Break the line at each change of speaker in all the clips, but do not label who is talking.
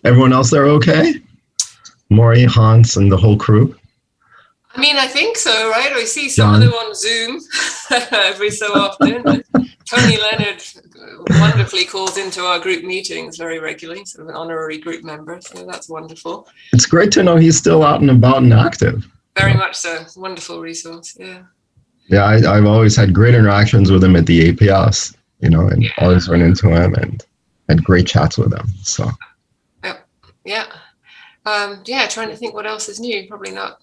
Everyone else there okay? Maury, Hans, and the whole crew?
I mean, I think so, right? I see some
John?
of them on Zoom every so often. Tony Leonard wonderfully calls into our group meetings very regularly, sort of an honorary group member. So that's wonderful.
It's great to know he's still out and about and active.
Very much so. Wonderful resource. Yeah.
Yeah, I've always had great interactions with him at the APS, and always run into him and had great chats with him. So.
Yeah. Yeah. Trying to think what else is new. Probably not.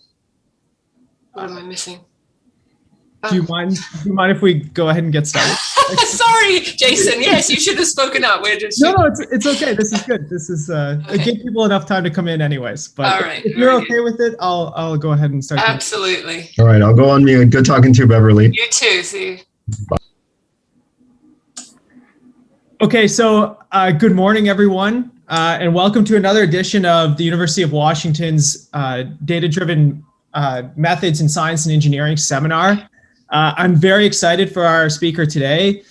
What am I missing?
Do you mind if we go ahead and get started?
Sorry, Jason. Yes, you should have spoken up. We're just
no, it's okay. This is good. This is okay. Give people enough time to come in, anyways. But
all right,
if you're okay with it, I'll go ahead and start.
Absolutely.
All right, I'll go on mute. Good talking to you, Beverly.
You too. See you.
Bye.
Okay, so good morning, everyone, and welcome to another edition of the University of Washington's Data-Driven Methods in Science and Engineering seminar. I'm very excited for our speaker today.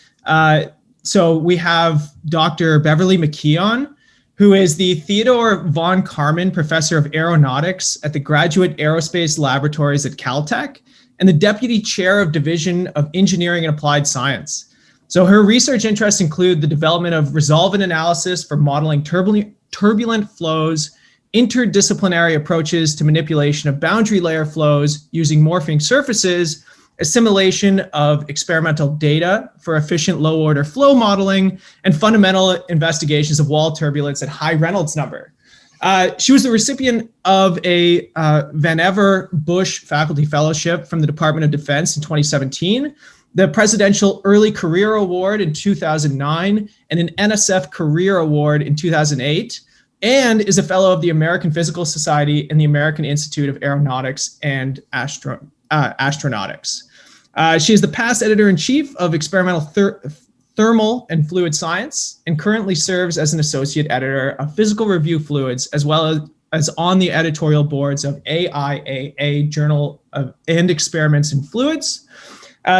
So we have Dr. Beverley McKeon, who is the Theodore von Karman Professor of Aeronautics at the Graduate Aerospace Laboratories at Caltech and the Deputy Chair of Division of Engineering and Applied Science. So her research interests include the development of resolvent analysis for modeling turbulent flows, interdisciplinary approaches to manipulation of boundary layer flows using morphing surfaces, assimilation of experimental data for efficient low-order flow modeling, and fundamental investigations of wall turbulence at high Reynolds number. She was the recipient of a Vannevar Bush Faculty Fellowship from the Department of Defense in 2017, the Presidential Early Career Award in 2009, and an NSF Career Award in 2008, and is a fellow of the American Physical Society and the American Institute of Aeronautics and Astronautics. She is the past editor-in-chief of Experimental Thermal and Fluid Science and currently serves as an associate editor of Physical Review Fluids, as well as on the editorial boards of AIAA Journal and Experiments in Fluids.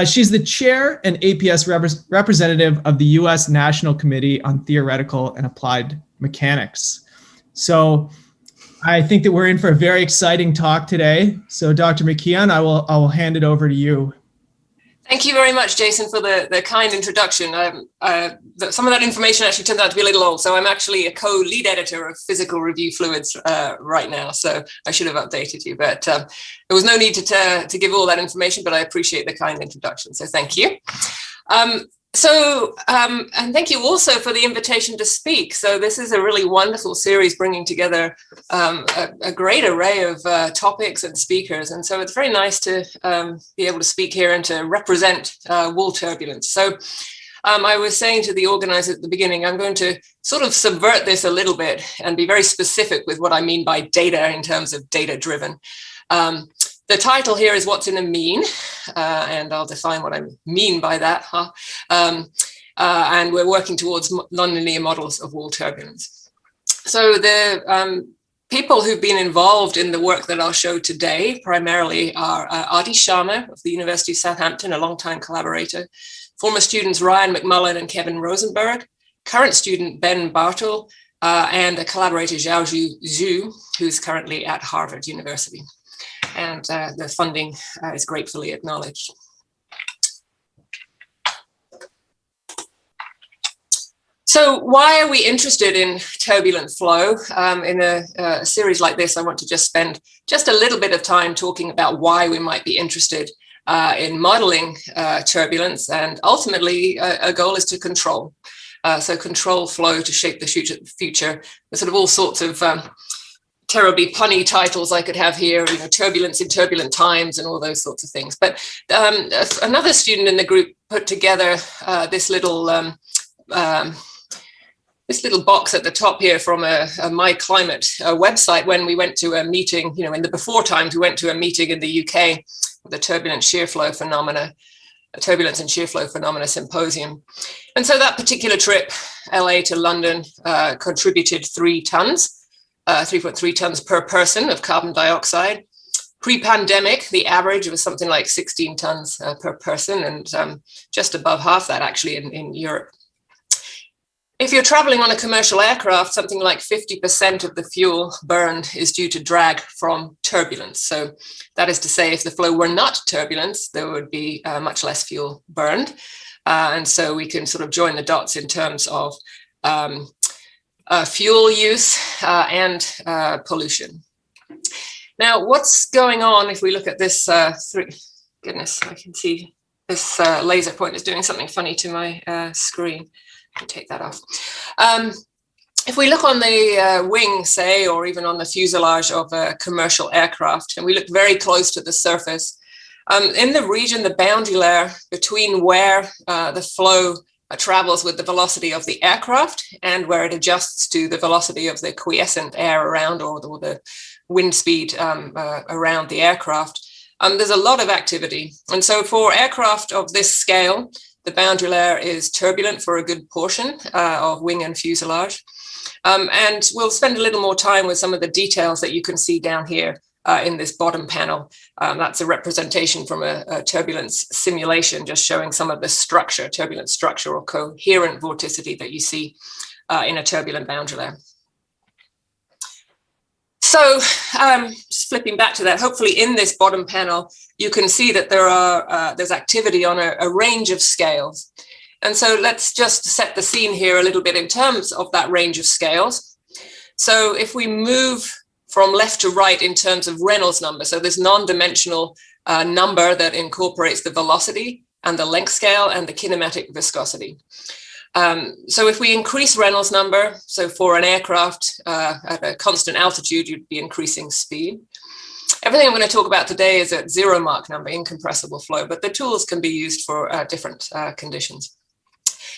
She's the chair and APS representative of the U.S. National Committee on Theoretical and Applied Mechanics. So I think that we're in for a very exciting talk today. So Dr. McKeon, I will hand it over to you.
Thank you very much, Jason, for the kind introduction. Some of that information actually turns out to be a little old. So I'm actually a co-lead editor of Physical Review Fluids right now. So I should have updated you, but there was no need to give all that information, but I appreciate the kind introduction. So thank you. And thank you also for the invitation to speak. So this is a really wonderful series bringing together a great array of topics and speakers. And so it's very nice to be able to speak here and to represent wall turbulence. So I was saying to the organizer at the beginning, I'm going to sort of subvert this a little bit and be very specific with what I mean by data in terms of data-driven. The title here is What's in a Mean, and I'll define what I mean by that. And we're working towards nonlinear models of wall turbulence. So the people who've been involved in the work that I'll show today primarily are Adi Sharma of the University of Southampton, a longtime collaborator, former students Ryan McMullen and Kevin Rosenberg, current student Ben Bartle, and a collaborator Xiaozhu Zhu, who's currently at Harvard University. And the funding is gratefully acknowledged. So why are we interested in turbulent flow? In a series like this, I want to just spend just a little bit of time talking about why we might be interested in modeling turbulence. And ultimately, a goal is to control. So control flow to shape the future. There's sort of all sorts of terribly punny titles I could have here, turbulence in turbulent times and all those sorts of things. But another student in the group put together this little box at the top here from a My Climate website when we went to a meeting, in the before times, we went to a meeting in the UK, the Turbulence and Shear Flow Phenomena Symposium. And so that particular trip, LA to London, contributed 3 tons. 3.3 tons per person of carbon dioxide. Pre-pandemic, the average was something like 16 tons per person, and just above half that actually in Europe. If you're traveling on a commercial aircraft, something like 50% of the fuel burned is due to drag from turbulence. So that is to say, if the flow were not turbulence, there would be much less fuel burned. And so we can sort of join the dots in terms of fuel use and pollution. Now, what's going on if we look at this goodness, I can see this laser pointer is doing something funny to my screen. I'll take that off. If we look on the wing, say, or even on the fuselage of a commercial aircraft, and we look very close to the surface, in the region, the boundary layer between where the flow travels with the velocity of the aircraft and where it adjusts to the velocity of the quiescent air around, or the wind speed around the aircraft, there's a lot of activity. And so for aircraft of this scale, the boundary layer is turbulent for a good portion of wing and fuselage. And we'll spend a little more time with some of the details that you can see down here in this bottom panel. That's a representation from a turbulence simulation, just showing some of the structure, turbulent structure or coherent vorticity that you see in a turbulent boundary layer. So just flipping back to that, hopefully in this bottom panel, you can see that there's activity on a range of scales. And so let's just set the scene here a little bit in terms of that range of scales. So if we move from left to right in terms of Reynolds number, so this non-dimensional number that incorporates the velocity and the length scale and the kinematic viscosity. So if we increase Reynolds number, so for an aircraft at a constant altitude, you'd be increasing speed. Everything I'm going to talk about today is at 0 Mach number, incompressible flow, but the tools can be used for different conditions.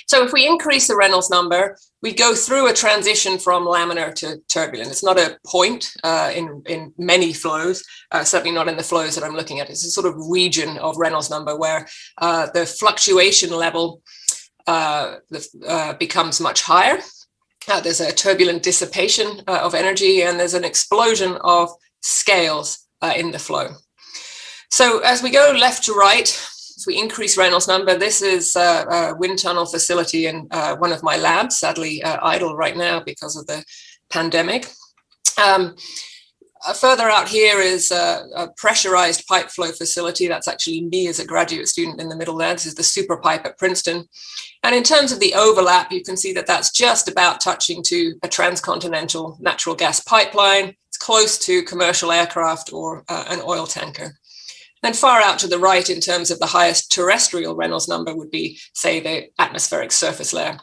So if we increase the Reynolds number, we go through a transition from laminar to turbulent. It's not a point in many flows, certainly not in the flows that I'm looking at. It's a sort of region of Reynolds number where the fluctuation level becomes much higher. There's a turbulent dissipation of energy, and there's an explosion of scales in the flow. So as we go left to right, as we increase Reynolds number, this is a wind tunnel facility in one of my labs, sadly idle right now because of the pandemic. Further out here is a pressurized pipe flow facility. That's actually me as a graduate student in the middle there. This is the super pipe at Princeton. And in terms of the overlap, you can see that that's just about touching to a transcontinental natural gas pipeline. It's close to commercial aircraft or an oil tanker. Then far out to the right in terms of the highest terrestrial Reynolds number would be, say, the atmospheric surface layer.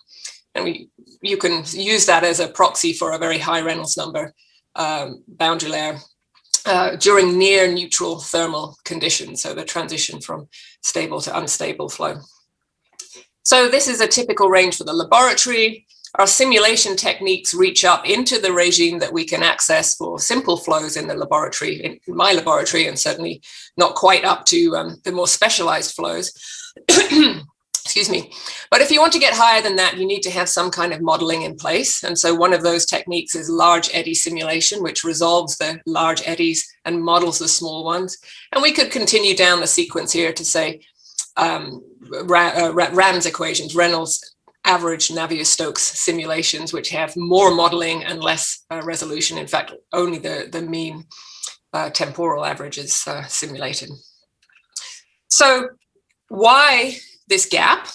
And you can use that as a proxy for a very high Reynolds number boundary layer during near neutral thermal conditions, so the transition from stable to unstable flow. So this is a typical range for the laboratory. Our simulation techniques reach up into the regime that we can access for simple flows in the laboratory, in my laboratory, and certainly not quite up to the more specialized flows. Excuse me. But if you want to get higher than that, you need to have some kind of modeling in place. And so one of those techniques is large eddy simulation, which resolves the large eddies and models the small ones. And we could continue down the sequence here to say Ram's equations, Reynolds average Navier-Stokes simulations, which have more modeling and less resolution. In fact, only the mean temporal average is simulated. So why this gap?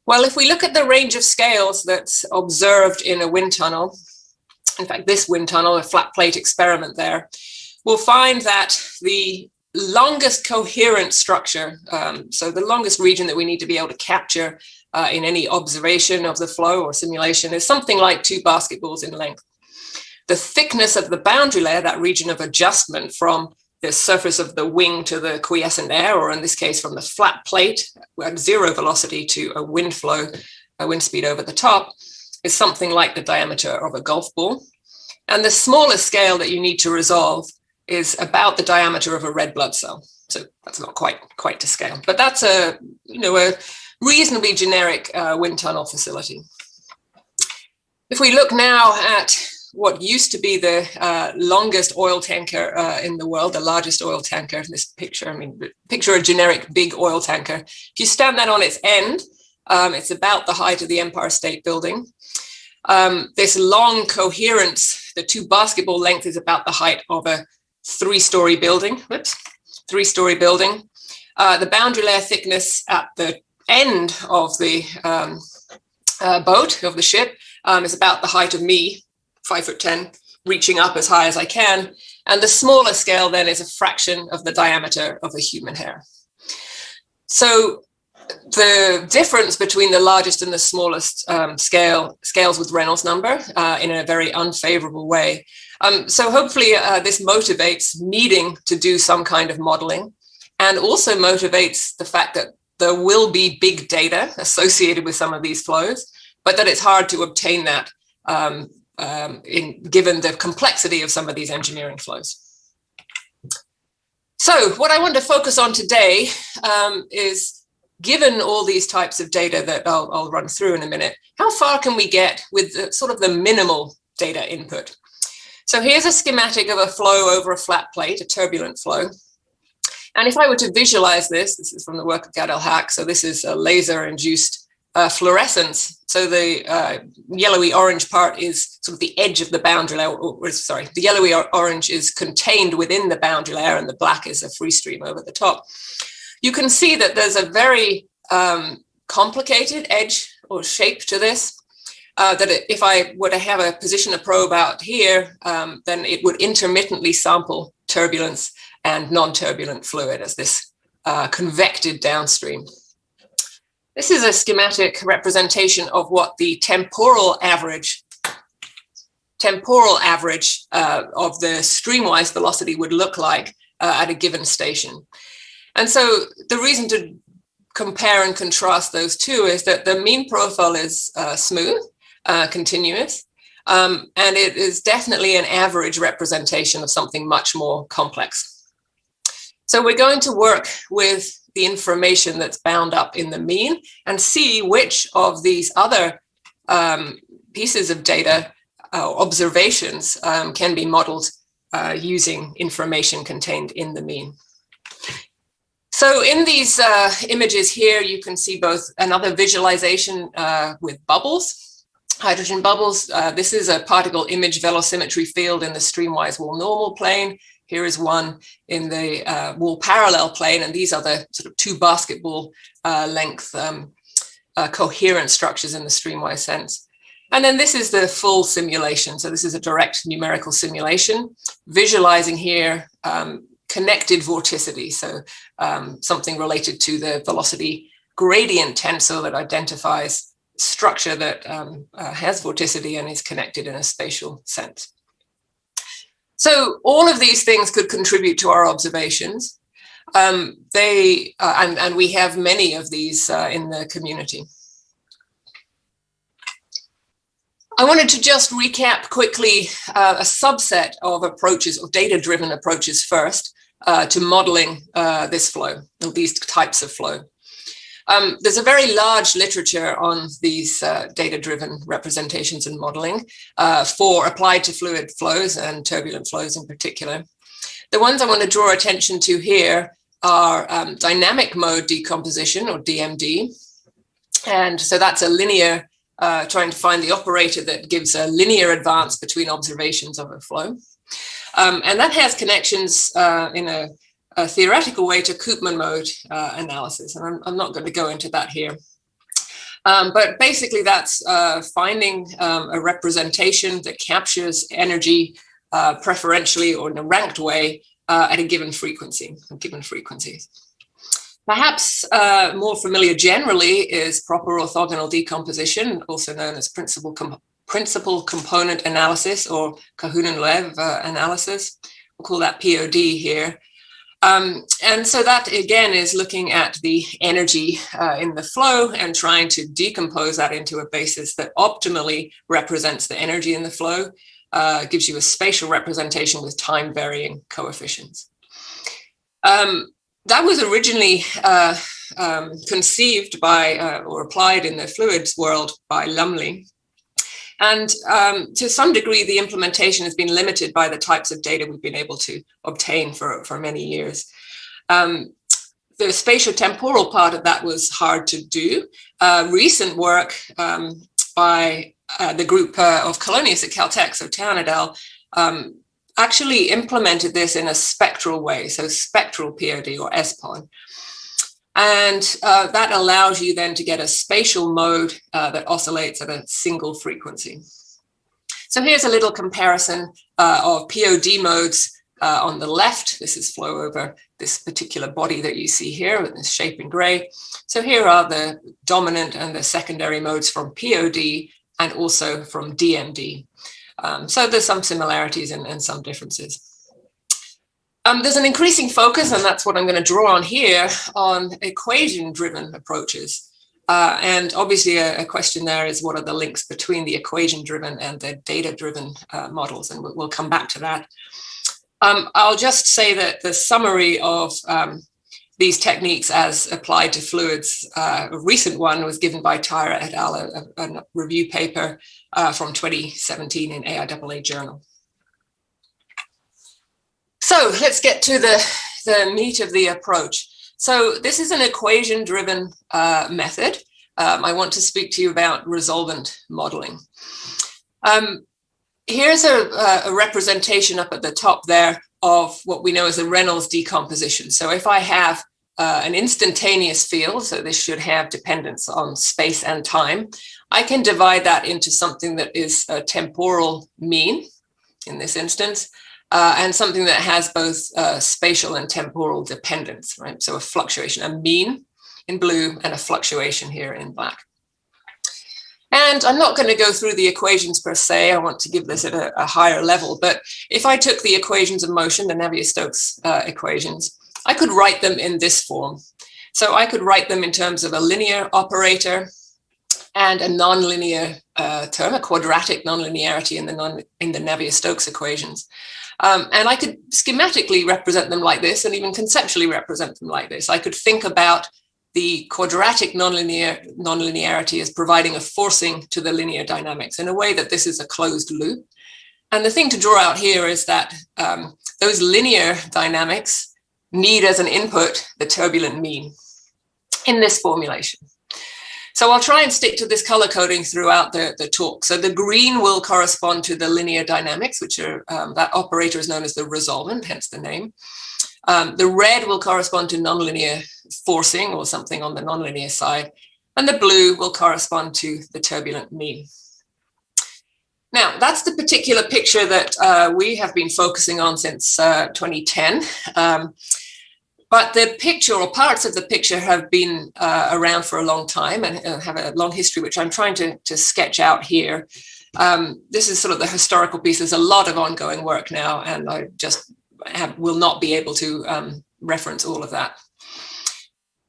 Well, if we look at the range of scales that's observed in a wind tunnel, in fact, this wind tunnel, a flat plate experiment there, we'll find that the longest coherent structure, so the longest region that we need to be able to capture in any observation of the flow or simulation is something like 2 basketballs in length. The thickness of the boundary layer, that region of adjustment from the surface of the wing to the quiescent air, or in this case from the flat plate at 0 velocity to a wind flow, a wind speed over the top, is something like the diameter of a golf ball. And the smallest scale that you need to resolve is about the diameter of a red blood cell. So that's not quite to scale, but that's a reasonably generic wind tunnel facility. If we look now at what used to be the longest oil tanker in the world, the largest oil tanker in this picture, I mean, picture a generic big oil tanker. If you stand that on its end, It's about the height of the Empire State Building. This long coherence, the two basketball length, is about the height of a three-story building. The boundary layer thickness at the end of the boat, of the ship, is about the height of me, 5'10", reaching up as high as I can. And the smaller scale then is a fraction of the diameter of a human hair. So the difference between the largest and the smallest scales with Reynolds number in a very unfavorable way. So hopefully this motivates needing to do some kind of modeling, and also motivates the fact that there will be big data associated with some of these flows, but that it's hard to obtain that given the complexity of some of these engineering flows. So what I want to focus on today is, given all these types of data that I'll run through in a minute, how far can we get with sort of the minimal data input? So here's a schematic of a flow over a flat plate, a turbulent flow. And if I were to visualize this is from the work of Gad el-Haq. So this is a laser-induced fluorescence. So the yellowy orange part is sort of the edge of the boundary layer, the yellowy orange is contained within the boundary layer, and the black is a free stream over the top. You can see that there's a very complicated edge or shape to this, that if I were to have a position a probe out here, then it would intermittently sample turbulence and non-turbulent fluid as this convected downstream. This is a schematic representation of what the temporal average of the streamwise velocity would look like at a given station. And so the reason to compare and contrast those two is that the mean profile is smooth, continuous, and it is definitely an average representation of something much more complex. So we're going to work with the information that's bound up in the mean and see which of these other pieces of data, observations, can be modeled using information contained in the mean. So in these images here, you can see both another visualization with bubbles, hydrogen bubbles. This is a particle image velocimetry field in the streamwise wall normal plane. Here is one in the wall parallel plane, and these are the sort of two basketball length coherent structures in the streamwise sense. And then this is the full simulation. So this is a direct numerical simulation, visualizing here connected vorticity. So something related to the velocity gradient tensor that identifies structure that has vorticity and is connected in a spatial sense. So all of these things could contribute to our observations. And we have many of these in the community. I wanted to just recap quickly a subset of approaches, or data-driven approaches first, to modeling this flow, or these types of flow. There's a very large literature on these data-driven representations and modeling for applied to fluid flows and turbulent flows in particular. The ones I want to draw attention to here are dynamic mode decomposition, or DMD. And so that's a linear, trying to find the operator that gives a linear advance between observations of a flow. And that has connections in a theoretical way to Koopman mode analysis. And I'm not going to go into that here. But basically that's finding a representation that captures energy preferentially or in a ranked way at a given frequency, frequencies. Perhaps more familiar generally is proper orthogonal decomposition, also known as principal component analysis or Kahunen-Lev analysis. We'll call that POD here. And so that again is looking at the energy in the flow and trying to decompose that into a basis that optimally represents the energy in the flow, gives you a spatial representation with time varying coefficients. That was originally conceived by or applied in the fluids world by Lumley. And to some degree, the implementation has been limited by the types of data we've been able to obtain for many years. the spatiotemporal part of that was hard to do. Recent work by the group of Colonius at Caltech, so Town et al., actually implemented this in a spectral way, so spectral POD or SPOD. And that allows you then to get a spatial mode that oscillates at a single frequency. So here's a little comparison of POD modes on the left. This is flow over this particular body that you see here with this shape in gray. So here are the dominant and the secondary modes from POD and also from DMD. So there's some similarities and some differences. There's an increasing focus, and that's what I'm going to draw on here, on equation-driven approaches. And obviously a question there is, what are the links between the equation-driven and the data-driven models? And we'll come back to that. I'll just say that the summary of these techniques as applied to fluids, a recent one was given by Tyra et al., a review paper from 2017 in AIAA Journal. So let's get to the meat of the approach. So this is an equation-driven method. I want to speak to you about resolvent modeling. Here's a representation up at the top there of what we know as the Reynolds decomposition. So if I have an instantaneous field, so this should have dependence on space and time, I can divide that into something that is a temporal mean, in this instance, and something that has both spatial and temporal dependence, right? So a fluctuation, a mean in blue and a fluctuation here in black. And I'm not going to go through the equations per se. I want to give this at a higher level. But if I took the equations of motion, the Navier-Stokes equations, I could write them in this form. So I could write them in terms of a linear operator and a nonlinear term, a quadratic nonlinearity in the Navier-Stokes equations. And I could schematically represent them like this, and even conceptually represent them like this. I could think about the quadratic nonlinearity as providing a forcing to the linear dynamics in a way that this is a closed loop. And the thing to draw out here is that those linear dynamics need as an input the turbulent mean in this formulation. So I'll try and stick to this color coding throughout the talk. So the green will correspond to the linear dynamics, which are, that operator is known as the resolvent, hence the name. The red will correspond to nonlinear forcing or something on the nonlinear side, and the blue will correspond to the turbulent mean. Now, that's the particular picture that we have been focusing on since 2010. But the picture, or parts of the picture, have been around for a long time and have a long history, which I'm trying to sketch out here. This is sort of the historical piece. There's a lot of ongoing work now, and I just will not be able to reference all of that.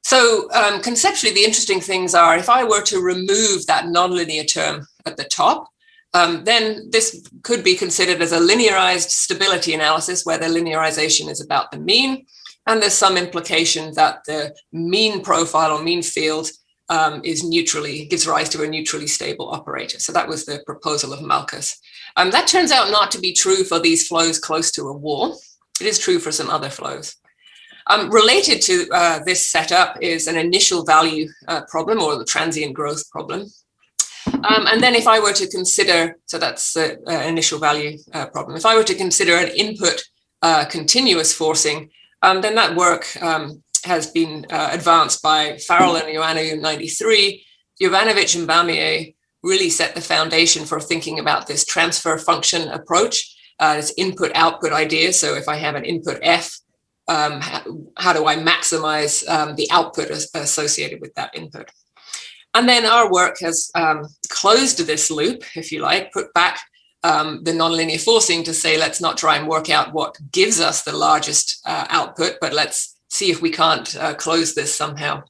So conceptually, the interesting things are, if I were to remove that nonlinear term at the top, then this could be considered as a linearized stability analysis, where the linearization is about the mean. And there's some implication that the mean profile or mean field gives rise to a neutrally stable operator. So that was the proposal of Malkus. That turns out not to be true for these flows close to a wall. It is true for some other flows. Related to this setup is an initial value problem, or the transient growth problem. And then if I were to consider, so that's the initial value problem. If I were to consider an input continuous forcing, then that work has been advanced by Farrell and Ioannou in '93. Jovanovic and Baumier really set the foundation for thinking about this transfer function approach, this input-output idea. So if I have an input F, how do I maximize the output associated with that input? And then our work has closed this loop, if you like, put back the nonlinear forcing to say, let's not try and work out what gives us the largest output, but let's see if we can't close this somehow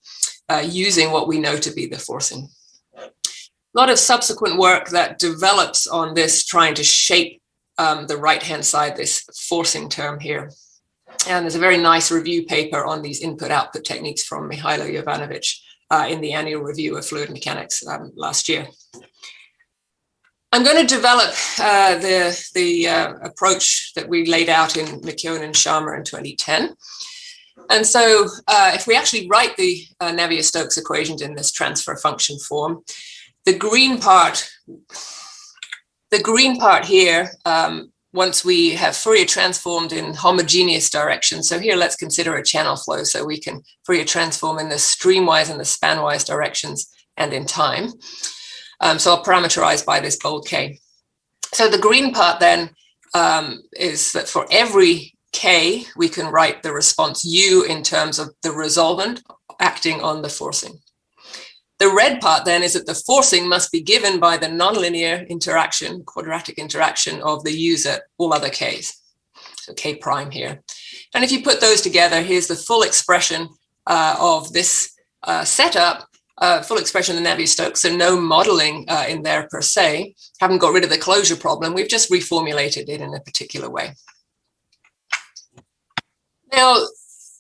using what we know to be the forcing. A lot of subsequent work that develops on this, trying to shape the right-hand side, this forcing term here. And there's a very nice review paper on these input-output techniques from Mihailo Jovanovic in the annual review of fluid mechanics last year. I'm going to develop the approach that we laid out in McKeon and Sharma in 2010. And so if we actually write the Navier-Stokes equations in this transfer function form, the green part here, once we have Fourier transformed in homogeneous direction, so here let's consider a channel flow, so we can Fourier transform in the streamwise and the spanwise directions and in time. So I'll parameterize by this bold K. So the green part then is that for every K, we can write the response U in terms of the resolvent acting on the forcing. The red part then is that the forcing must be given by the nonlinear interaction, quadratic interaction of the U's at all other K's. So K prime here. And if you put those together, here's the full expression of this setup, full expression of the Navier-Stokes, so no modeling in there per se. Haven't got rid of the closure problem, we've just reformulated it in a particular way. Now,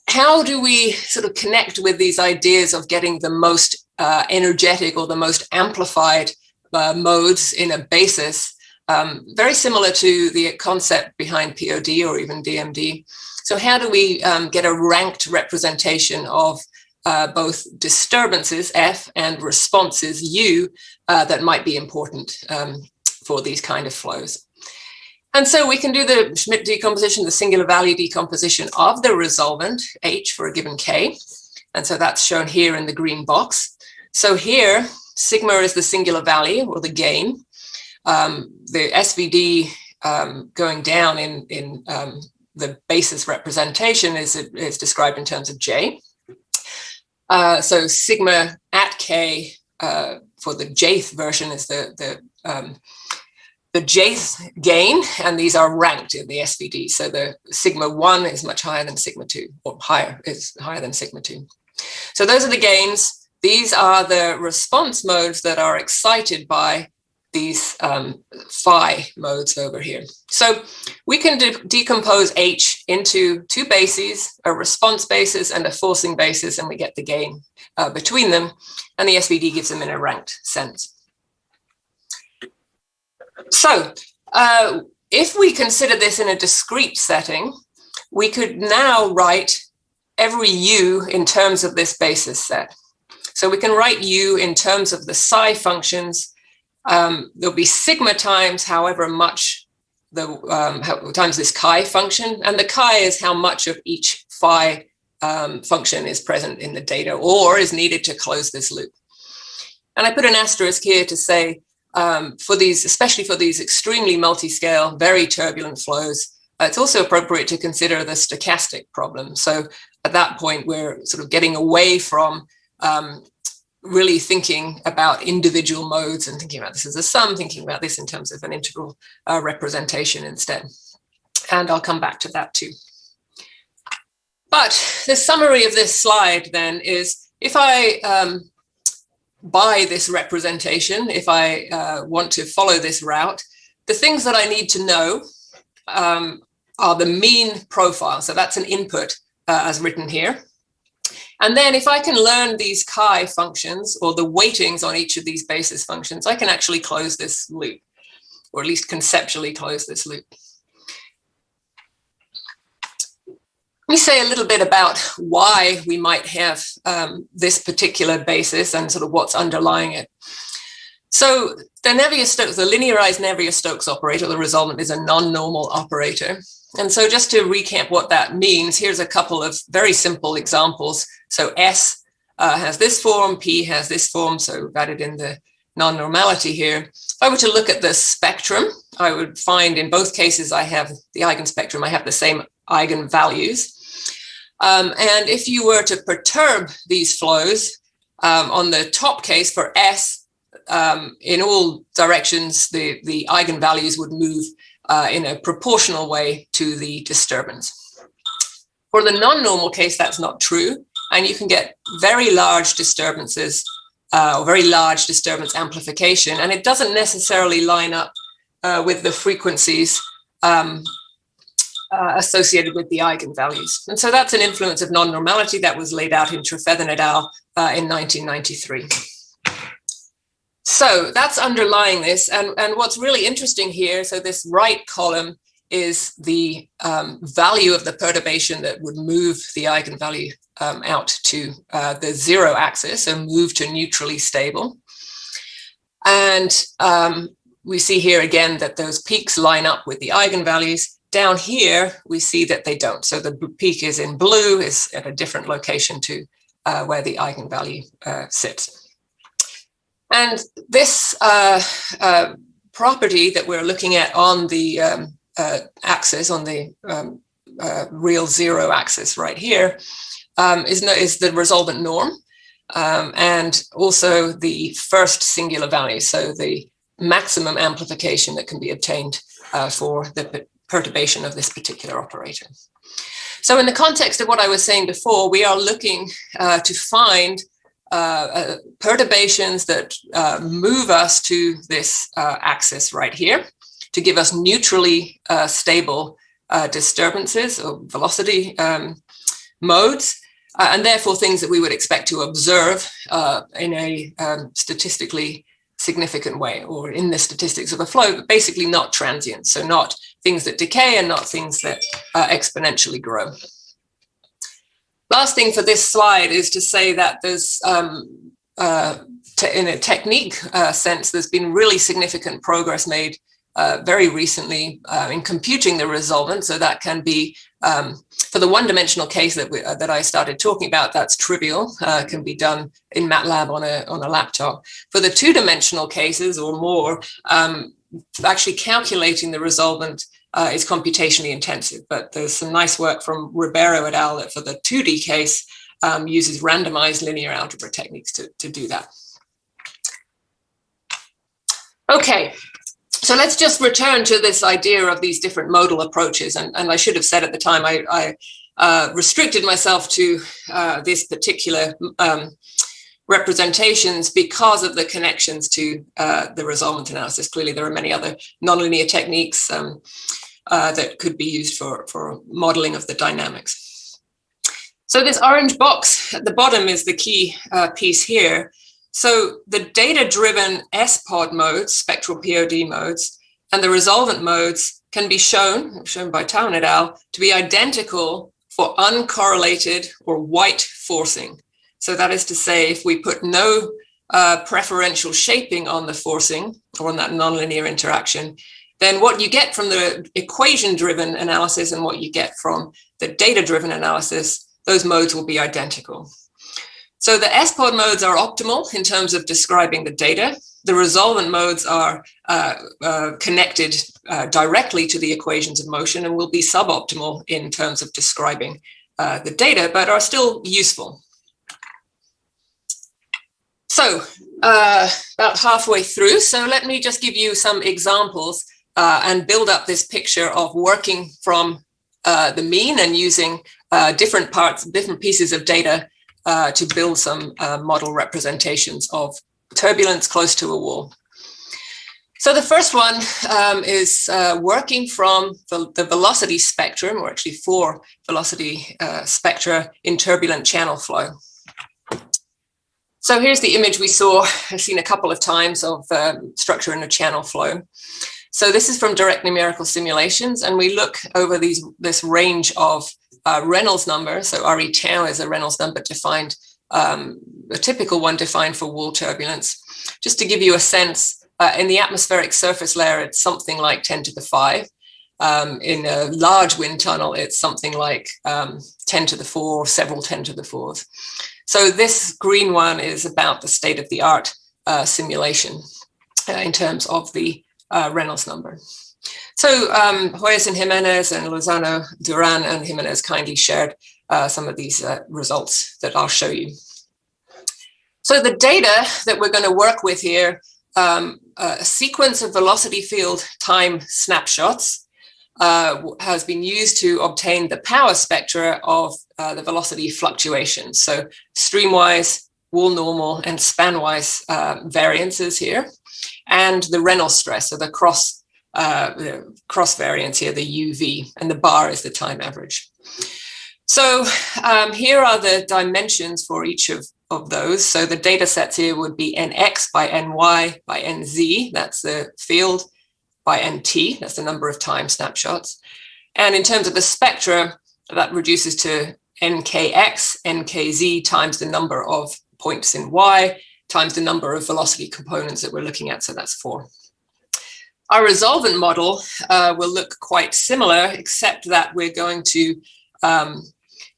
how do we sort of connect with these ideas of getting the most energetic or the most amplified modes in a basis? Very similar to the concept behind POD or even DMD. So how do we get a ranked representation of both disturbances, F, and responses, U, that might be important for these kind of flows? And so we can do the Schmidt decomposition, the singular value decomposition of the resolvent, H, for a given K. And so that's shown here in the green box. So here, sigma is the singular value, or the gain. The SVD going down in the basis representation is described in terms of J. So sigma at K for the jth version is the jth gain, and these are ranked in the SVD. So the sigma 1 is much higher than sigma 2, or is higher than sigma 2. So those are the gains. These are the response modes that are excited by these phi modes over here. So we can decompose H into two bases, a response basis and a forcing basis, and we get the gain between them, and the SVD gives them in a ranked sense. So if we consider this in a discrete setting, we could now write every U in terms of this basis set. So we can write U in terms of the psi functions. There'll be sigma times however much times this chi function, and the chi is how much of each phi function is present in the data or is needed to close this loop. And I put an asterisk here to say, for these, especially for these extremely multi-scale, very turbulent flows, it's also appropriate to consider the stochastic problem. So at that point, we're sort of getting away from really thinking about individual modes and thinking about this as a sum, thinking about this in terms of an integral representation instead. And I'll come back to that too. But the summary of this slide then is, if I by this representation, if I want to follow this route, the things that I need to know are the mean profile. So that's an input as written here. And then if I can learn these chi functions or the weightings on each of these basis functions, I can actually close this loop, or at least conceptually close this loop. Let me say a little bit about why we might have this particular basis and sort of what's underlying it. So the Navier-Stokes, the linearized Navier-Stokes operator, the resolvent, is a non-normal operator. And so just to recap what that means, here's a couple of very simple examples. So S has this form, P has this form, so we've added in the non-normality here. If I were to look at the spectrum, I would find in both cases I have the eigenspectrum, I have the same eigenvalues. And if you were to perturb these flows, on the top case for S, in all directions, the eigenvalues would move in a proportional way to the disturbance. For the non-normal case, that's not true. And you can get very large disturbances or very large disturbance amplification. And it doesn't necessarily line up with the frequencies associated with the eigenvalues. And so that's an influence of non-normality that was laid out in Trefethen et al. In 1993. So that's underlying this. And what's really interesting here, so this right column is the value of the perturbation that would move the eigenvalue out to the zero axis, so move to neutrally stable. And we see here again that those peaks line up with the eigenvalues. Down here, we see that they don't. So the peak is in blue, is at a different location to where the eigenvalue sits. And this property that we're looking at on the axis, on the real zero axis right here, is the resolvent norm, and also the first singular value, so the maximum amplification that can be obtained for the perturbation of this particular operator. So in the context of what I was saying before, we are looking to find perturbations that move us to this axis right here to give us neutrally stable disturbances or velocity modes, and therefore things that we would expect to observe in a statistically significant way, or in the statistics of a flow, but basically not transient, so not things that decay and not things that exponentially grow. Last thing for this slide is to say that there's, in a technique sense, there's been really significant progress made very recently in computing the resolvent. So that can be, for the one-dimensional case that I started talking about, that's trivial, can be done in MATLAB on a laptop. For the two-dimensional cases or more, actually calculating the resolvent is computationally intensive, but there's some nice work from Ribeiro et al. That for the 2D case uses randomized linear algebra techniques to do that. Okay, so let's just return to this idea of these different modal approaches. And I should have said at the time, I restricted myself to this particular representations because of the connections to the resolvent analysis. Clearly, there are many other nonlinear techniques that could be used for modeling of the dynamics. So this orange box at the bottom is the key piece here. So the data-driven S-pod modes, spectral POD modes, and the resolvent modes can be shown by Town et al., to be identical for uncorrelated or white forcing. So that is to say, if we put no preferential shaping on the forcing or on that nonlinear interaction, then what you get from the equation-driven analysis and what you get from the data-driven analysis, those modes will be identical. So the S-pod modes are optimal in terms of describing the data. The resolvent modes are connected directly to the equations of motion and will be suboptimal in terms of describing the data, but are still useful. So about halfway through, so let me just give you some examples and build up this picture of working from the mean and using different pieces of data to build some model representations of turbulence close to a wall. So the first one is working from the velocity spectrum, or actually 4 velocity spectra in turbulent channel flow. So here's the image I've seen a couple of times of structure in a channel flow. So this is from direct numerical simulations, and we look over this range of Reynolds number. So RE tau is a Reynolds number defined, a typical one defined for wall turbulence. Just to give you a sense, in the atmospheric surface layer, it's something like 10 to the 5. In a large wind tunnel, it's something like 10 to the 4, several 10 to the 4s. So this green one is about the state-of-the-art simulation in terms of the Reynolds number. So Hoyos and Jimenez and Lozano, Duran and Jimenez kindly shared some of these results that I'll show you. So the data that we're going to work with here, a sequence of velocity field time snapshots has been used to obtain the power spectra of the velocity fluctuations. So streamwise, wall normal, and spanwise variances here, and the Reynolds stress, so the cross variance here, the UV, and the bar is the time average. So here are the dimensions for each of those. So the data sets here would be NX by NY by NZ, that's the field, by NT, that's the number of time snapshots. And in terms of the spectra, that reduces to NKX, NKZ times the number of points in Y times the number of velocity components that we're looking at, so that's 4. Our resolvent model will look quite similar, except that we're going to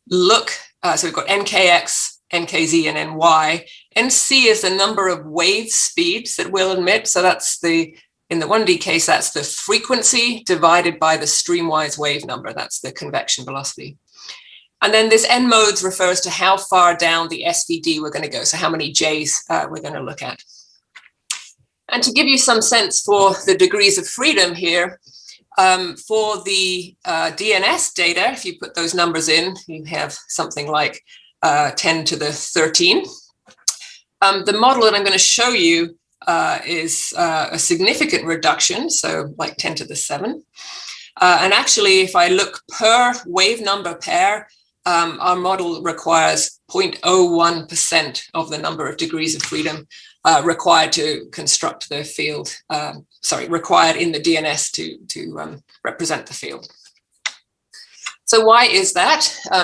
look, so we've got NKX, NKZ, and NY. NC is the number of wave speeds that we'll emit, so that's in the 1D case, that's the frequency divided by the streamwise wave number, that's the convection velocity. And then this N modes refers to how far down the SVD we're going to go, so how many J's we're going to look at. And to give you some sense for the degrees of freedom here, for the DNS data, if you put those numbers in, you have something like 10 to the 13. The model that I'm going to show you is a significant reduction, so like 10 to the 7. And actually, if I look per wave number pair, our model requires 0.01% of the number of degrees of freedom required to construct the field, required in the DNS to represent the field. So why is that?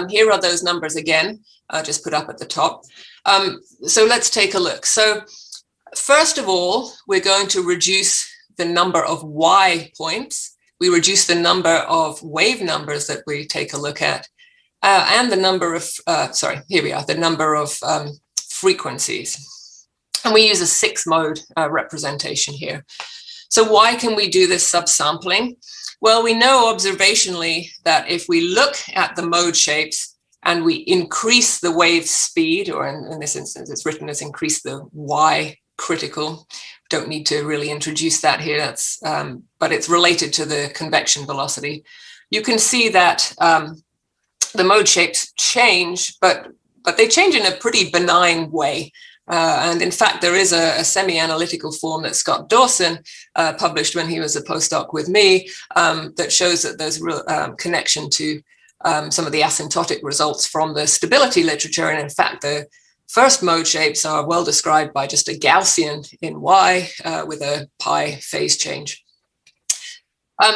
Here are those numbers again, just put up at the top. So let's take a look. So first of all, we're going to reduce the number of Y points. We reduce the number of wave numbers that we take a look at. And the number of, here we are, the number of frequencies. And we use a 6-mode representation here. So why can we do this subsampling? Well, we know observationally that if we look at the mode shapes and we increase the wave speed, or in this instance, it's written as increase the Y critical. Don't need to really introduce that here, that's, but it's related to the convection velocity. You can see that the mode shapes change, but they change in a pretty benign way. And in fact, there is a semi-analytical form that Scott Dawson published when he was a postdoc with me that shows that there's a real connection to some of the asymptotic results from the stability literature. And in fact, the first mode shapes are well described by just a Gaussian in Y with a pi phase change.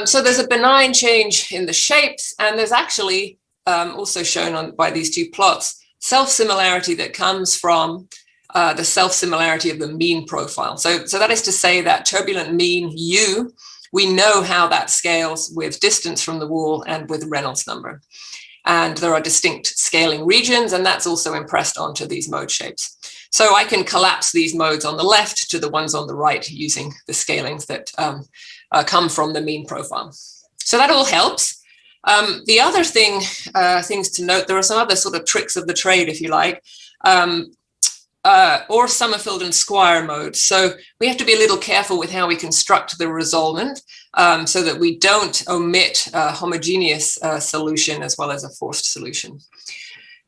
So there's a benign change in the shapes, and there's actually also shown by these 2 plots, self-similarity that comes from the self-similarity of the mean profile. So that is to say that turbulent mean U, we know how that scales with distance from the wall and with Reynolds number. And there are distinct scaling regions, and that's also impressed onto these mode shapes. So I can collapse these modes on the left to the ones on the right using the scalings that come from the mean profile. So that all helps. The other things to note, there are some other sort of tricks of the trade, if you like, or Summerfield and Squire mode. So we have to be a little careful with how we construct the resolvent so that we don't omit a homogeneous solution as well as a forced solution.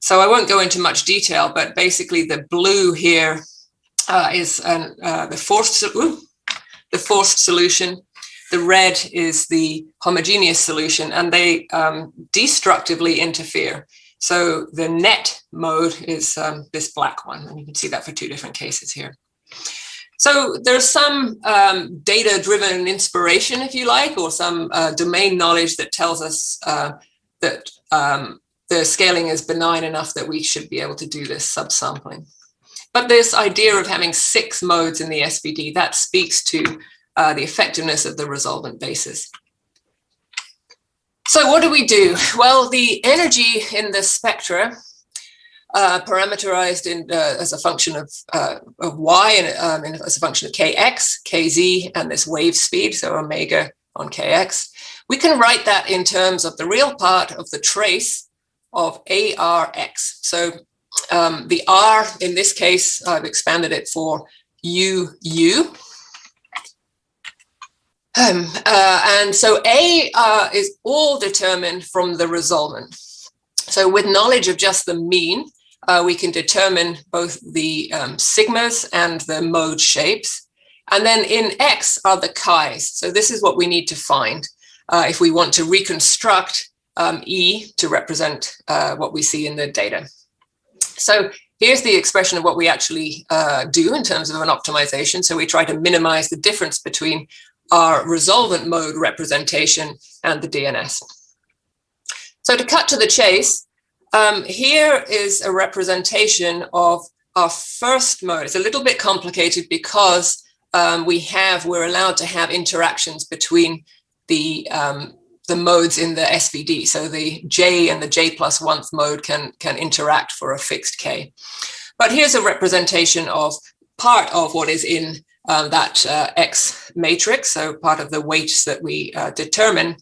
So I won't go into much detail, but basically the blue here is the forced solution. The red is the homogeneous solution, and they destructively interfere. So the net mode is this black one, and you can see that for 2 different cases here. So there's some data-driven inspiration, if you like, or some domain knowledge that tells us that the scaling is benign enough that we should be able to do this subsampling. But this idea of having 6 modes in the SVD, that speaks to the effectiveness of the resolvent basis. So what do we do? Well, the energy in the spectra, parameterized as a function of Y and as a function of Kx, Kz, and this wave speed, so omega on Kx, we can write that in terms of the real part of the trace of ARX. So the R, in this case, I've expanded it for UU. And so A is all determined from the resolvent. So with knowledge of just the mean, we can determine both the sigmas and the mode shapes. And then in X are the chi's. So this is what we need to find if we want to reconstruct E to represent what we see in the data. So here's the expression of what we actually do in terms of an optimization. So we try to minimize the difference between our resolvent mode representation and the DNS. So to cut to the chase, here is a representation of our first mode. It's a little bit complicated because we're allowed to have interactions between the modes in the SVD. So the J and the J+1th mode can interact for a fixed K. But here's a representation of part of what is in that X matrix, so part of the weights that we determine.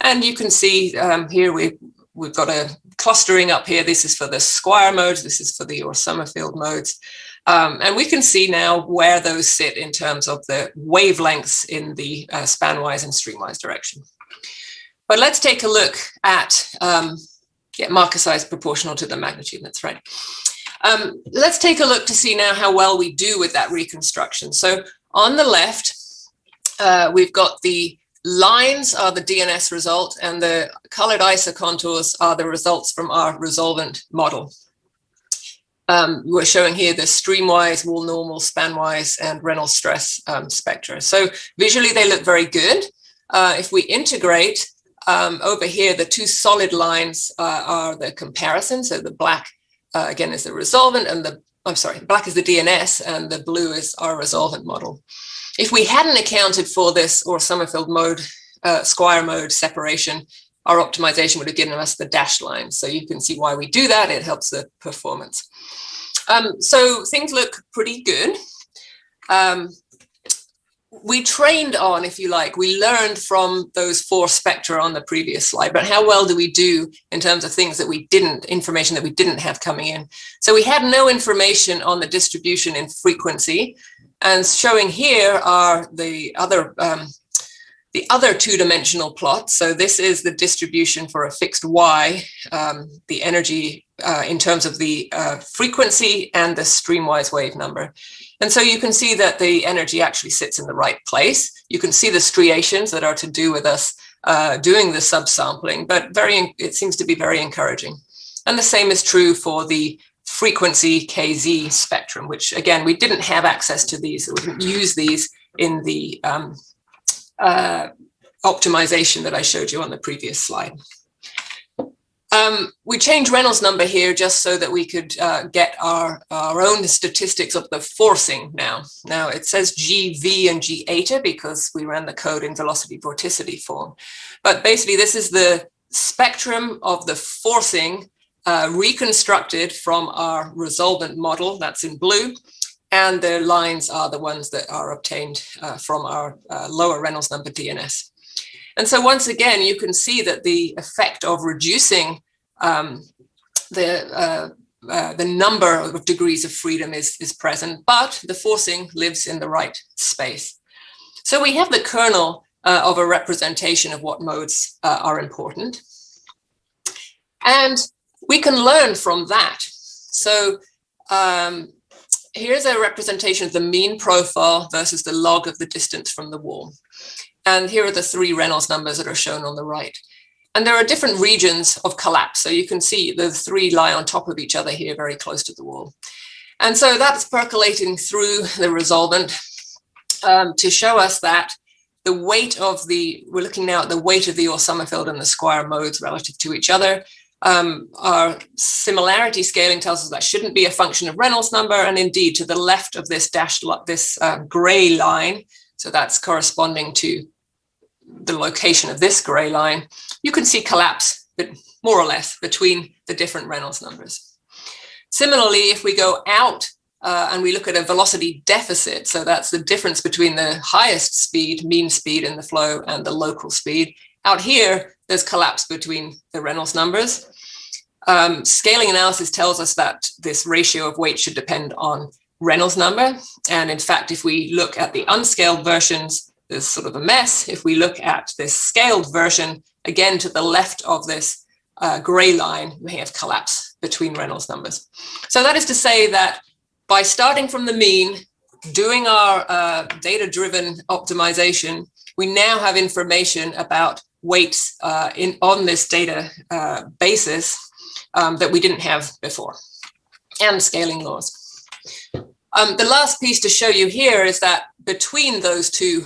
And you can see here we've got a clustering up here. This is for the square modes. This is for the Orr-Sommerfeld modes. And we can see now where those sit in terms of the wavelengths in the spanwise and streamwise direction. But let's take a look at marker size proportional to the magnitude. That's right. Let's take a look to see now how well we do with that reconstruction. So on the left, we've got the lines are the DNS result, and the colored isocontours are the results from our resolvent model. We're showing here the streamwise, wall normal, spanwise, and Reynolds stress spectra. So visually, they look very good. If we integrate over here, the two solid lines are the comparison. So the black, again, is the resolvent, and black is the DNS, and the blue is our resolvent model. If we hadn't accounted for this Orr-Sommerfeld mode, square mode separation, our optimization would have given us the dashed line. So you can see why we do that. It helps the performance. So things look pretty good. We trained on, if you like, we learned from those 4 spectra on the previous slide, but how well do we do in terms of things that we didn't, information that we didn't have coming in? So we had no information on the distribution in frequency, and showing here are the other two-dimensional plots. So this is the distribution for a fixed Y, the energy in terms of the frequency and the streamwise wave number. And so you can see that the energy actually sits in the right place. You can see the striations that are to do with us doing the subsampling, but it seems to be very encouraging. And the same is true for the frequency KZ spectrum, which again, we didn't have access to these, so we didn't use these in the optimization that I showed you on the previous slide. We changed Reynolds number here just so that we could get our own statistics of the forcing now. Now it says GV and G eta because we ran the code in velocity vorticity form. But basically this is the spectrum of the forcing reconstructed from our resolvent model, that's in blue, and the lines are the ones that are obtained from our lower Reynolds number DNS. And so once again, you can see that the effect of reducing the number of degrees of freedom is present, but the forcing lives in the right space. So we have the kernel of a representation of what modes are important. And we can learn from that. So here's a representation of the mean profile versus the log of the distance from the wall. And here are the 3 Reynolds numbers that are shown on the right. And there are different regions of collapse. So you can see the 3 lie on top of each other here, very close to the wall. And so that's percolating through the resolvent to show us that the weight of we're looking now at the weight of the Orr-Sommerfeld and the square modes relative to each other. Our similarity scaling tells us that shouldn't be a function of Reynolds number. And indeed, to the left of this dashed, this gray line, so that's corresponding to the location of this gray line, you can see collapse, but more or less, between the different Reynolds numbers. Similarly, if we go out and we look at a velocity deficit, so that's the difference between the highest speed, mean speed in the flow, and the local speed, out here, there's collapse between the Reynolds numbers. Scaling analysis tells us that this ratio of weight should depend on Reynolds number. And in fact, if we look at the unscaled versions, there's sort of a mess. If we look at this scaled version, again, to the left of this gray line, we have collapse between Reynolds numbers. So that is to say that by starting from the mean, doing our data-driven optimization, we now have information about weights on this data basis that we didn't have before, and scaling laws. The last piece to show you here is that between those two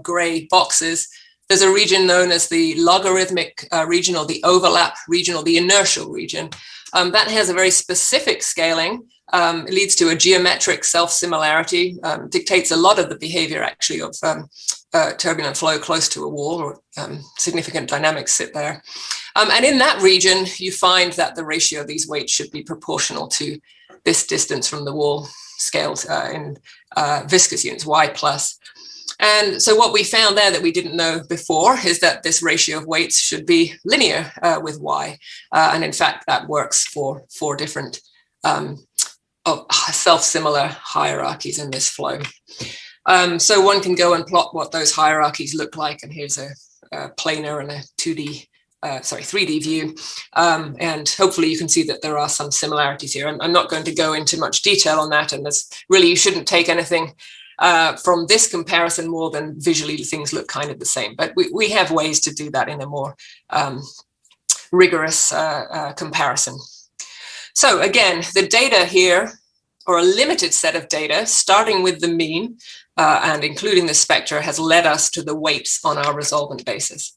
gray boxes, there's a region known as the logarithmic region, or the overlap region, or the inertial region. That has a very specific scaling. It leads to a geometric self-similarity, dictates a lot of the behavior actually of turbulent flow close to a wall, or significant dynamics sit there. And in that region, you find that the ratio of these weights should be proportional to this distance from the wall, scaled in viscous units, y plus. And so what we found there that we didn't know before is that this ratio of weights should be linear with y. And in fact, that works for 4 different self-similar hierarchies in this flow. So one can go and plot what those hierarchies look like. And here's a planar and a 3D view. And hopefully you can see that there are some similarities here. I'm not going to go into much detail on that. And you shouldn't take anything from this comparison more than visually things look kind of the same. But we have ways to do that in a more rigorous comparison. So again, the data here, or a limited set of data, starting with the mean and including the spectra, has led us to the weights on our resolvent basis.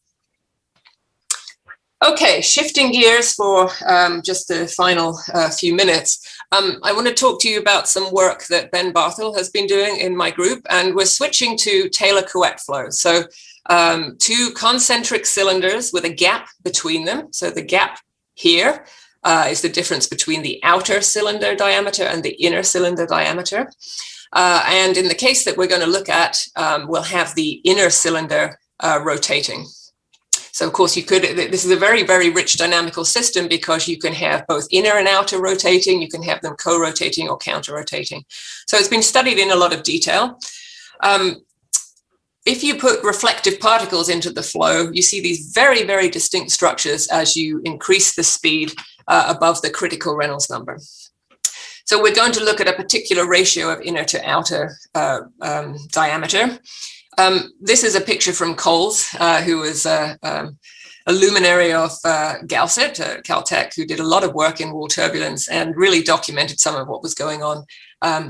Okay, shifting gears for just the final few minutes. I want to talk to you about some work that Ben Barthel has been doing in my group, and we're switching to Taylor-Couette flow. So 2 concentric cylinders with a gap between them. So the gap here is the difference between the outer cylinder diameter and the inner cylinder diameter. And in the case that we're going to look at, we'll have the inner cylinder rotating. So of course this is a very, very rich dynamical system, because you can have both inner and outer rotating, you can have them co-rotating or counter-rotating. So it's been studied in a lot of detail. If you put reflective particles into the flow, you see these very, very distinct structures as you increase the speed above the critical Reynolds number. So we're going to look at a particular ratio of inner to outer diameter. This is a picture from Coles, who was a luminary of Gauss at Caltech, who did a lot of work in wall turbulence and really documented some of what was going on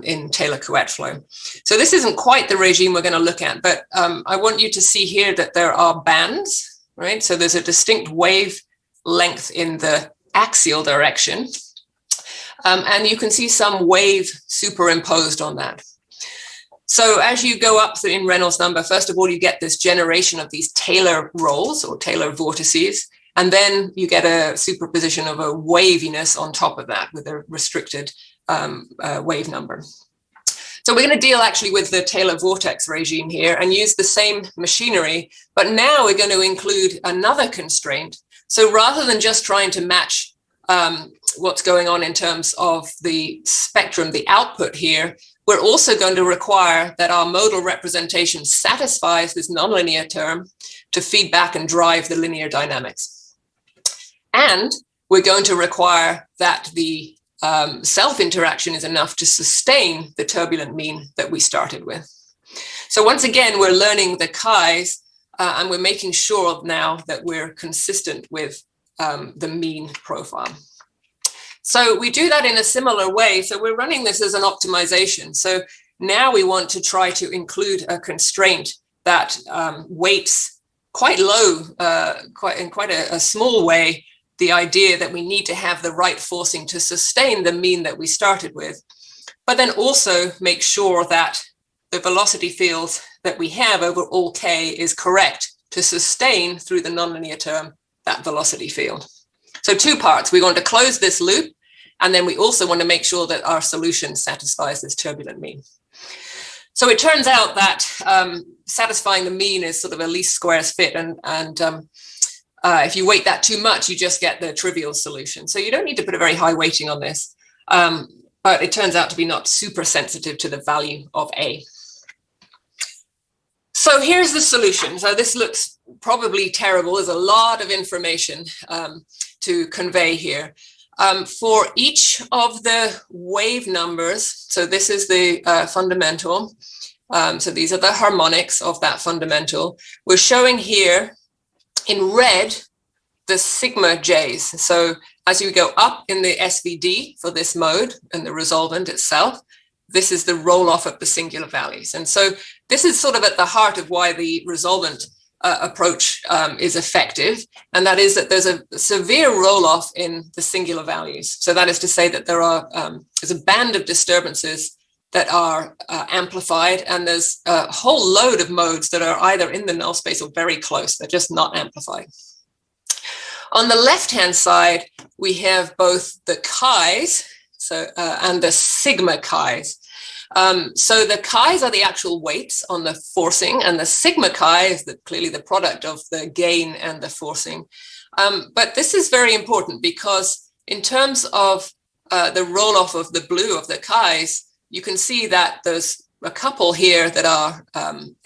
in Taylor-Couette flow. So this isn't quite the regime we're going to look at, but I want you to see here that there are bands, right? So there's a distinct wave length in the axial direction, and you can see some wave superimposed on that. So as you go up in Reynolds number, first of all, you get this generation of these Taylor rolls or Taylor vortices, and then you get a superposition of a waviness on top of that with a restricted wave number. So we're going to deal actually with the Taylor vortex regime here and use the same machinery, but now we're going to include another constraint. So rather than just trying to match what's going on in terms of the spectrum, the output here, we're also going to require that our modal representation satisfies this nonlinear term to feed back and drive the linear dynamics. And we're going to require that the self-interaction is enough to sustain the turbulent mean that we started with. So once again, we're learning the chi's, and we're making sure now that we're consistent with the mean profile. So we do that in a similar way. So we're running this as an optimization. So now we want to try to include a constraint that weights quite low, in quite a small way, the idea that we need to have the right forcing to sustain the mean that we started with, but then also make sure that the velocity field that we have over all k is correct to sustain through the nonlinear term that velocity field. So 2 parts. We want to close this loop, and then we also want to make sure that our solution satisfies this turbulent mean. So it turns out that satisfying the mean is sort of a least squares fit, and if you weight that too much, you just get the trivial solution. So you don't need to put a very high weighting on this, but it turns out to be not super sensitive to the value of A. So here's the solution. So this looks probably terrible. There's a lot of information to convey here. For each of the wave numbers, so this is the fundamental. So these are the harmonics of that fundamental. We're showing here in red the sigma j's. So as you go up in the SVD for this mode and the resolvent itself, this is the roll-off of the singular values. And so this is sort of at the heart of why the resolvent approach is effective, and that is that there's a severe roll-off in the singular values. So that is to say that there's a band of disturbances that are amplified, and there's a whole load of modes that are either in the null space or very close. They're just not amplified. On the left-hand side, we have both the chi's and the sigma chi's. So the chi's are the actual weights on the forcing, and the sigma chi is clearly the product of the gain and the forcing. But this is very important because in terms of the roll-off of the blue of the chi's, you can see that there's a couple here that are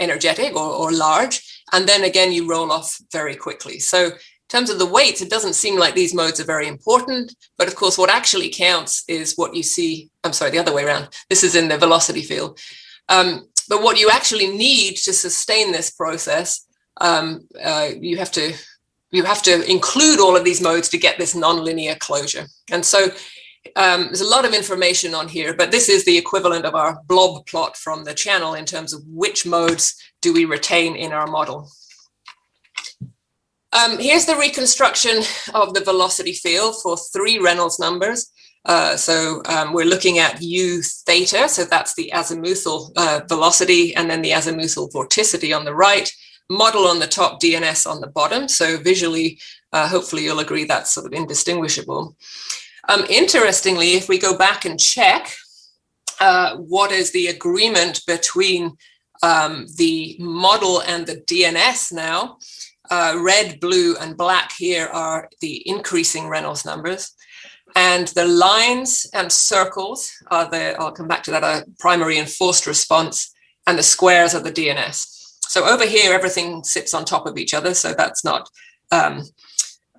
energetic or large, and then again you roll off very quickly. So in terms of the weights, it doesn't seem like these modes are very important, but of course what actually counts is what you see, I'm sorry, the other way around. This is in the velocity field. But what you actually need to sustain this process, you have to include all of these modes to get this nonlinear closure. And so there's a lot of information on here, but this is the equivalent of our blob plot from the channel in terms of which modes do we retain in our model. Here's the reconstruction of the velocity field for 3 Reynolds numbers. We're looking at u theta, so that's the azimuthal velocity, and then the azimuthal vorticity on the right, model on the top, DNS on the bottom. So visually, hopefully you'll agree that's sort of indistinguishable. Interestingly, if we go back and check what is the agreement between the model and the DNS now, red, blue, and black here are the increasing Reynolds numbers. And the lines and circles are I'll come back to that, primary and forced response, and the squares are the DNS. So over here, everything sits on top of each other. So that's not, I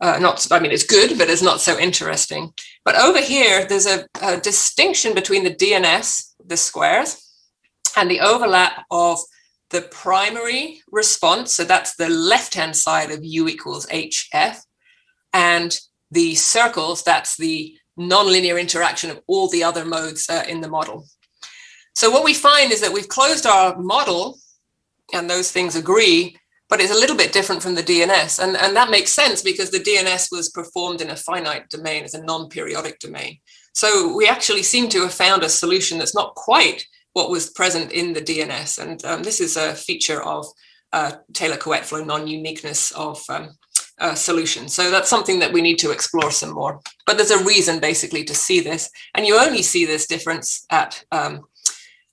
mean, it's good, but it's not so interesting. But over here, there's a distinction between the DNS, the squares, and the overlap of the primary response. So that's the left-hand side of U equals HF. And the circles, that's the nonlinear interaction of all the other modes in the model. So what we find is that we've closed our model, and those things agree, but it's a little bit different from the DNS. And that makes sense because the DNS was performed in a finite domain, as a non-periodic domain. So we actually seem to have found a solution that's not quite what was present in the DNS. And this is a feature of Taylor-Couette flow non-uniqueness of solutions. So that's something that we need to explore some more. But there's a reason basically to see this. And you only see this difference at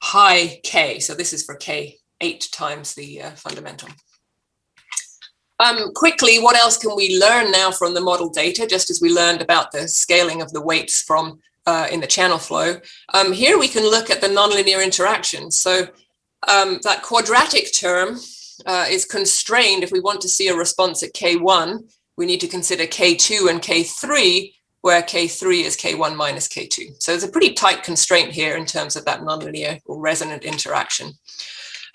high K. So this is for K 8 times the fundamental. Quickly, what else can we learn now from the model data, just as we learned about the scaling of the weights from in the channel flow? Here we can look at the nonlinear interaction. So that quadratic term is constrained. If we want to see a response at K1, we need to consider K2 and K3, where K3 is K1 minus K2. So there's a pretty tight constraint here in terms of that nonlinear or resonant interaction.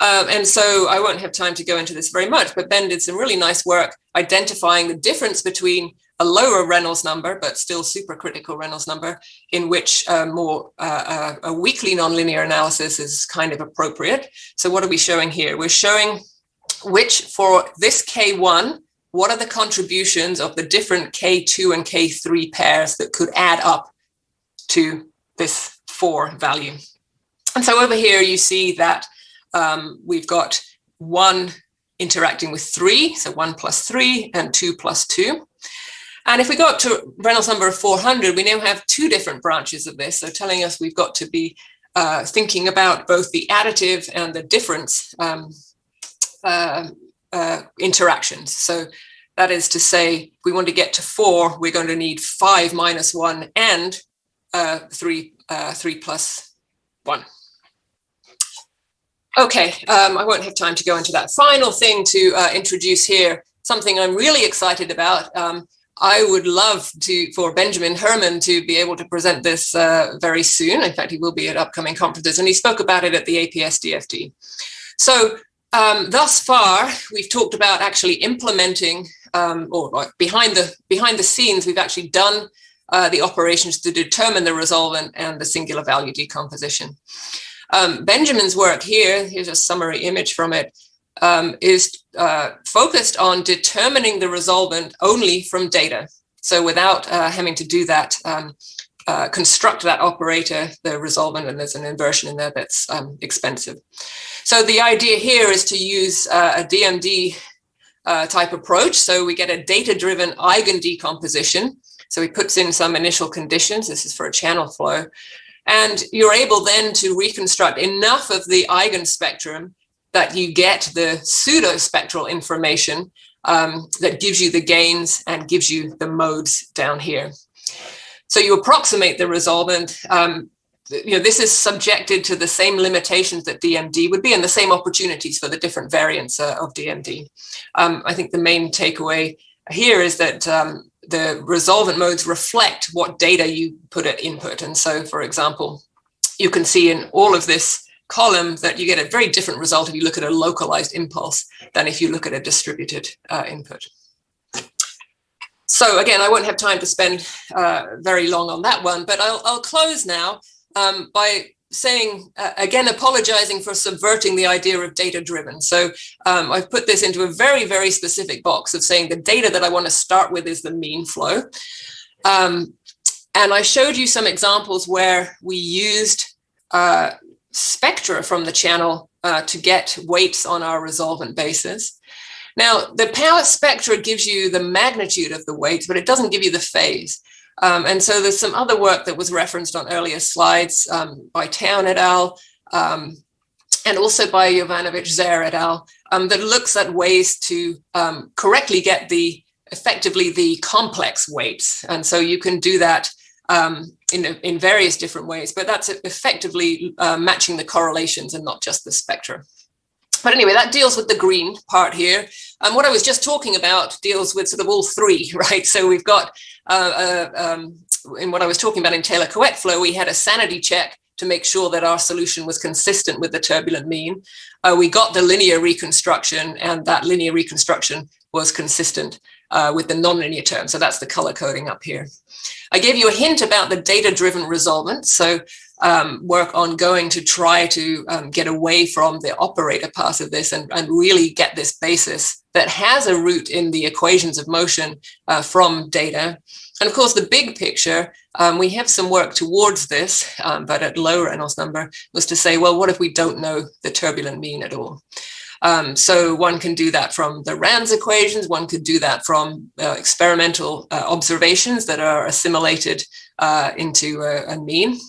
And so I won't have time to go into this very much, but Ben did some really nice work identifying the difference between a lower Reynolds number, but still supercritical Reynolds number, in which a weakly nonlinear analysis is kind of appropriate. So what are we showing here? We're showing which, for this K1, what are the contributions of the different K2 and K3 pairs that could add up to this 4 value. And so over here, you see that we've got 1 interacting with 3, so 1 plus 3 and 2 plus 2. And if we go up to Reynolds number of 400, we now have 2 different branches of this. So telling us we've got to be thinking about both the additive and the difference interactions. So that is to say, if we want to get to 4, we're going to need 5 minus 1 and 3 plus 1. Okay, I won't have time to go into that. Final thing to introduce here, something I'm really excited about. I would love for Benjamin Herman to be able to present this very soon. In fact, he will be at upcoming conferences, and he spoke about it at the APS DFT. So thus far, we've talked about actually implementing, or behind the scenes, we've actually done the operations to determine the resolvent and the singular value decomposition. Benjamin's work here, here's a summary image from it, is focused on determining the resolvent only from data. So without having to do that, construct that operator, the resolvent, and there's an inversion in there that's expensive. So the idea here is to use a DMD type approach. So we get a data-driven eigen decomposition. So he puts in some initial conditions. This is for a channel flow. And you're able then to reconstruct enough of the eigenspectrum that you get the pseudo-spectral information that gives you the gains and gives you the modes down here. So you approximate the resolvent. This is subjected to the same limitations that DMD would be and the same opportunities for the different variants of DMD. I think the main takeaway here is that the resolvent modes reflect what data you put at input. And so, for example, you can see in all of this column that you get a very different result if you look at a localized impulse than if you look at a distributed input. So again, I won't have time to spend very long on that one, but I'll close now by saying, again, apologizing for subverting the idea of data-driven. So I've put this into a very, very specific box of saying the data that I want to start with is the mean flow. And I showed you some examples where we used spectra from the channel to get weights on our resolvent basis. Now, the power spectra gives you the magnitude of the weights, but it doesn't give you the phase. And so there's some other work that was referenced on earlier slides by Town et al. And also by Jovanovic, Zer et al. That looks at ways to correctly get effectively the complex weights. And so you can do that in various different ways, but that's effectively matching the correlations and not just the spectra. But anyway, that deals with the green part here. And what I was just talking about deals with sort of all three, right? So we've got, in what I was talking about in Taylor-Coët flow, we had a sanity check to make sure that our solution was consistent with the turbulent mean. We got the linear reconstruction, and that linear reconstruction was consistent with the nonlinear term. So that's the color coding up here. I gave you a hint about the data-driven resolvent. So work ongoing to try to get away from the operator part of this and really get this basis that has a root in the equations of motion from data. And of course, the big picture, we have some work towards this, but at low Reynolds number, was to say, well, what if we don't know the turbulent mean at all? So one can do that from the Rand's equations. One could do that from experimental observations that are assimilated into a mean.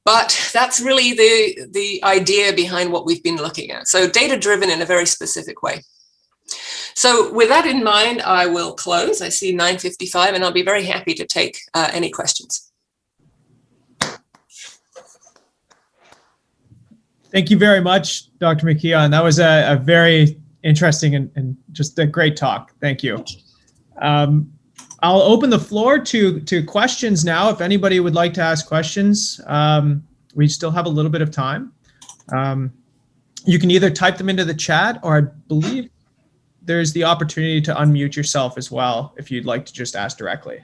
But that's really the idea behind what we've been looking at. So data-driven in a very specific way. So with that in mind, I will close. I see 9:55, and I'll be very happy to take any questions.
Thank you very much, Dr. McKeon. That was a very interesting and just a great talk. Thank you. I'll open the floor to questions now. If anybody would like to ask questions, we still have a little bit of time. You can either type them into the chat, or I believe there's the opportunity to unmute yourself as well if you'd like to just ask directly.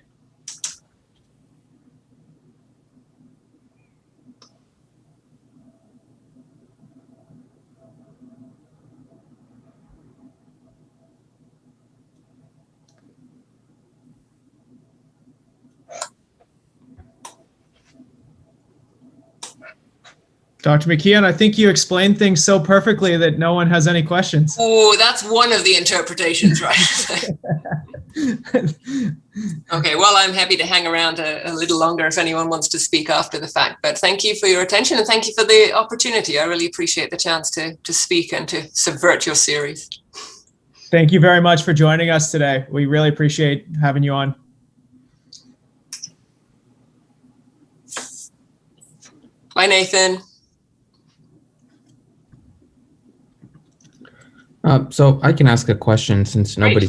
Dr. McKeon, I think you explained things so perfectly that no one has any questions.
Oh, that's one of the interpretations, right? Okay, well, I'm happy to hang around a little longer if anyone wants to speak after the fact. But thank you for your attention, and thank you for the opportunity. I really appreciate the chance to speak and to subvert your series.
Thank you very much for joining us today. We really appreciate having you on.
Bye, Nathan.
So I can ask a question since nobody